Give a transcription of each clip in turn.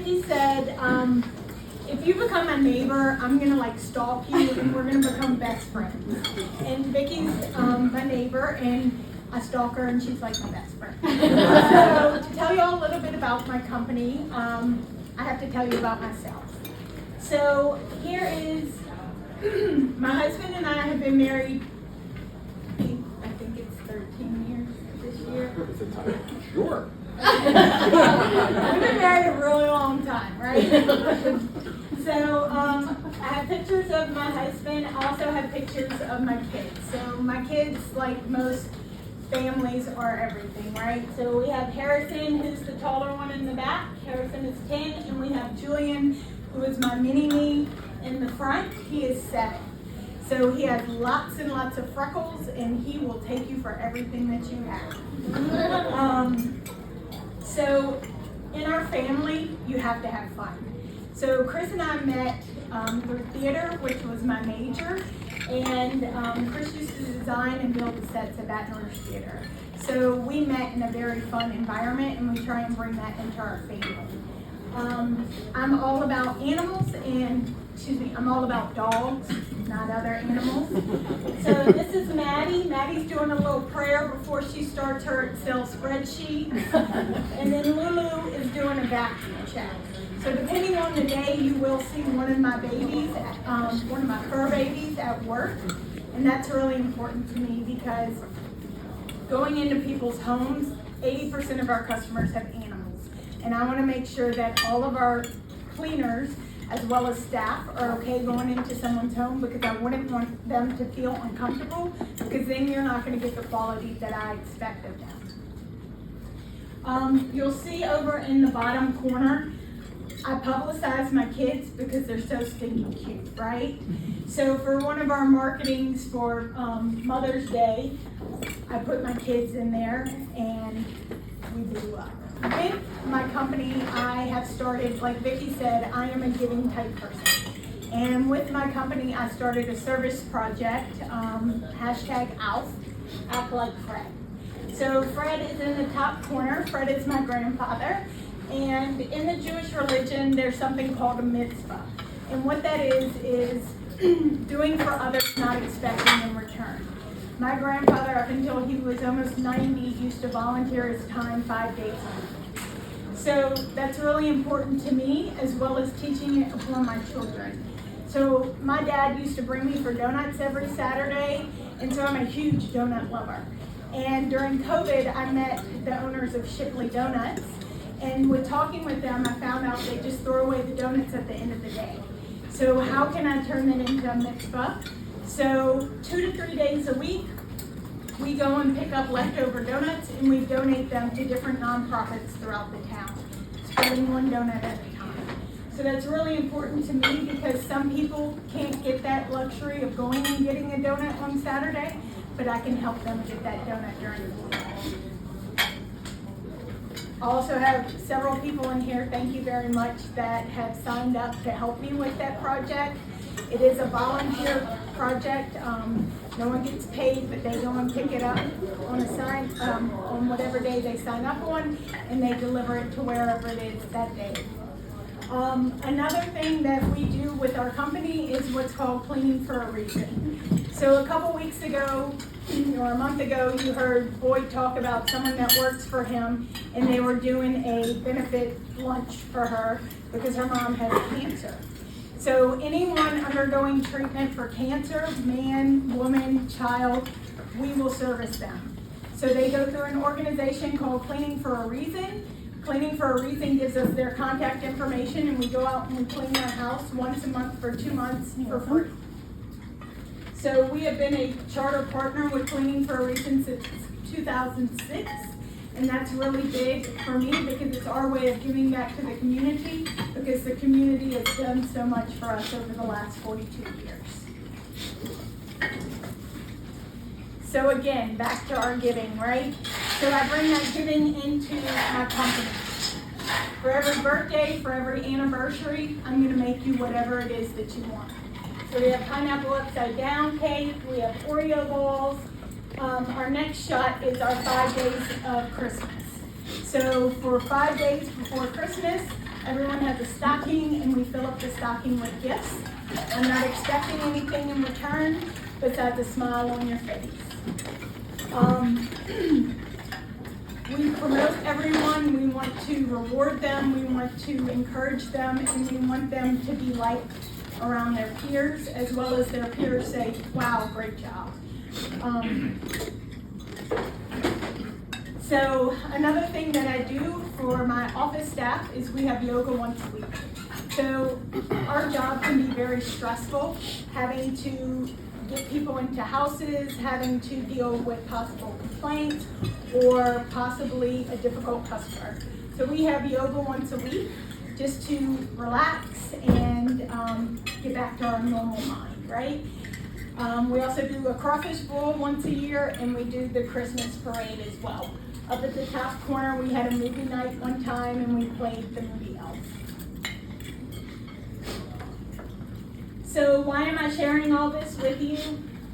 Vicki said, if you become my neighbor, I'm gonna like stalk you and we're gonna become best friends. And Vicki's my neighbor and I stalk her and she's like my best friend. So to tell you all a little bit about my company, I have to tell you about myself. So here is, my husband and I have been married, I think it's 13 years this year. Sure. We've been married a really long time, right? So I have pictures of my husband. I also have pictures of my kids. So my kids, like most families, are everything, right? So we have Harrison, who's the taller one in the back. Harrison is 10, and we have Julian, who is my mini-me in the front. He is 7. So he has lots and lots of freckles, and he will take you for everything that you have. So in our family, you have to have fun. So Chris and I met through theater, which was my major, and Chris used to design and build the sets at Baton Rouge Theater. So we met in a very fun environment, and we try and bring that into our family. I'm all about animals and, I'm all about dogs, not other animals. So this is Maddie. Maddie's doing a little prayer before she starts her Excel spreadsheet. And then Lulu is doing a vacuum check. So depending on the day, you will see one of my babies, one of my fur babies at work. And that's really important to me because going into people's homes, 80% of our customers have animals. And I want to make sure that all of our cleaners, as well as staff, are okay going into someone's home, because I wouldn't want them to feel uncomfortable, because then you're not going to get the quality that I expect of them. You'll see over in the bottom corner, I publicize my kids because they're so stinking cute, right? So for one of our marketings for Mother's Day, I put my kids in there and we blew up. With my company, I have started, like Vicki said, I am a giving type person. And with my company, I started a service project, hashtag ALF, Act Like Fred. So Fred is in the top corner. Fred is my grandfather. And in the Jewish religion, there's something called a mitzvah. And what that is doing for others, not expecting in return. My grandfather, up until he was almost 90, used to volunteer his time 5 days a week. So that's really important to me, as well as teaching it upon my children. So my dad used to bring me for donuts every Saturday, and so I'm a huge donut lover. And during COVID, I met the owners of Shipley Donuts, and with talking with them, I found out they just throw away the donuts at the end of the day. So how can I turn that into a mitzvah? So 2 to 3 days a week, we go and pick up leftover donuts and we donate them to different nonprofits throughout the town, spreading one donut at a time. So that's really important to me because some people can't get that luxury of going and getting a donut on Saturday, but I can help them get that donut during the week. I also have several people in here, thank you very much, that have signed up to help me with that project. It is a volunteer project. No one gets paid, but they go and pick it up on whatever day they sign up on, and they deliver it to wherever it is that day. Another thing that we do with our company is what's called cleaning for a reason. So a couple weeks ago, or a month ago, you heard Boyd talk about someone that works for him, and they were doing a benefit lunch for her because her mom has cancer. So anyone undergoing treatment for cancer, man, woman, child, we will service them. So they go through an organization called Cleaning for a Reason. Cleaning for a Reason gives us their contact information, and we go out and we clean their house once a month for 2 months for free. So we have been a charter partner with Cleaning for a Reason since 2006. And that's really big for me because it's our way of giving back to the community, because the community has done so much for us over the last 42 years. So again, back to our giving, right? So I bring that giving into my company. For every birthday, for every anniversary, I'm going to make you whatever it is that you want. So we have pineapple upside down cake, we have Oreo balls. Our next shot is our 5 days of Christmas. So for 5 days before Christmas, Everyone has a stocking, and we fill up the stocking with gifts. I'm not expecting anything in return besides a smile on your face. We promote everyone. We want to reward them. We want to encourage them, and we want them to be liked around their peers, as well as their peers say, wow, great job. So another thing that I do for my office staff is we have yoga once a week. So our job can be very stressful, having to get people into houses, having to deal with possible complaints, or possibly a difficult customer. So we have yoga once a week just to relax and get back to our normal mind, right? We also do a crawfish bowl once a year, and we do the Christmas parade as well. Up at the top corner, we had a movie night one time, and we played the movie Elf. So why am I sharing all this with you?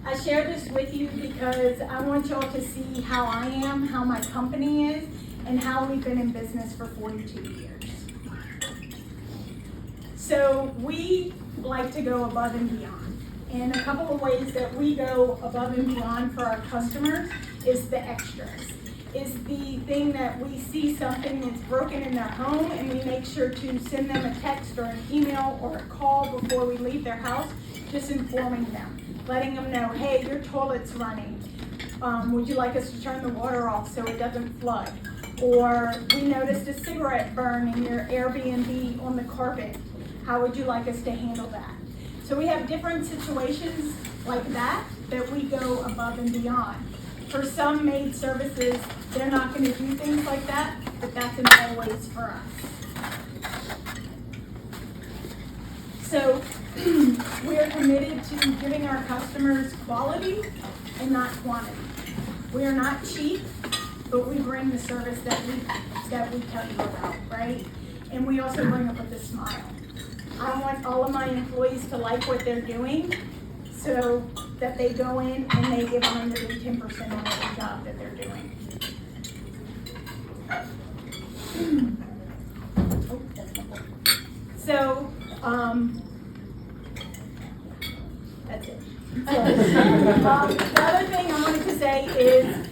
I share this with you because I want y'all to see how I am, how my company is, and how we've been in business for 42 years. So we like to go above and beyond. And a couple of ways that we go above and beyond for our customers is the extras. Is the thing that we see something that's broken in their home, and we make sure to send them a text or an email or a call before we leave their house, just informing them, letting them know, hey, your toilet's running. Would you like us to turn the water off so it doesn't flood? Or we noticed a cigarette burn in your Airbnb on the carpet. How would you like us to handle that? So we have different situations like that we go above and beyond. For some Maid Services, they're not going to do things like that, but that's in all ways for us. So we are committed to giving our customers quality and not quantity. We are not cheap, but we bring the service that we tell you about, right? And we also bring it with a smile. I want all of my employees to like what they're doing, so that they go in and they give 110% on every job that they're doing. So, that's it. The other thing I wanted to say is,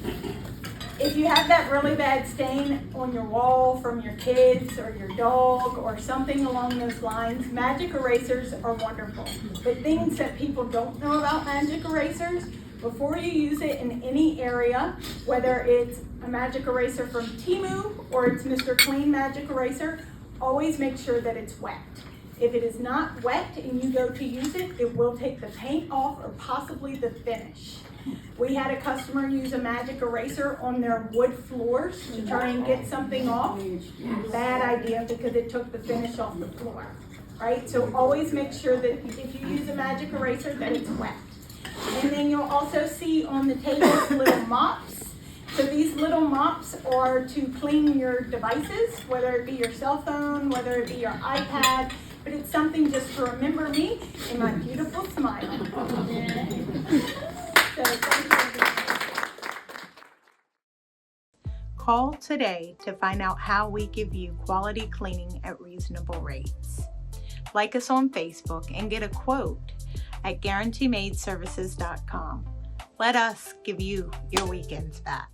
if you have that really bad stain on your wall from your kids or your dog or something along those lines, magic erasers are wonderful. But things that people don't know about magic erasers, before you use it in any area, whether it's a magic eraser from Temu or it's Mr. Clean magic eraser, always make sure that it's wet. If it is not wet and you go to use it, it will take the paint off or possibly the finish. We had a customer use a magic eraser on their wood floors to try and get something off. Bad idea, because it took the finish off the floor, right? So always make sure that if you use a magic eraser that it's wet. And then you'll also see on the table little mops. So these little mops are to clean your devices, whether it be your cell phone, whether it be your iPad, but it's something just to remember me and my beautiful smile. Call today to find out how we give you quality cleaning at reasonable rates. Like us on Facebook and get a quote at guaranteemaidservices.com. Let us give you your weekends back.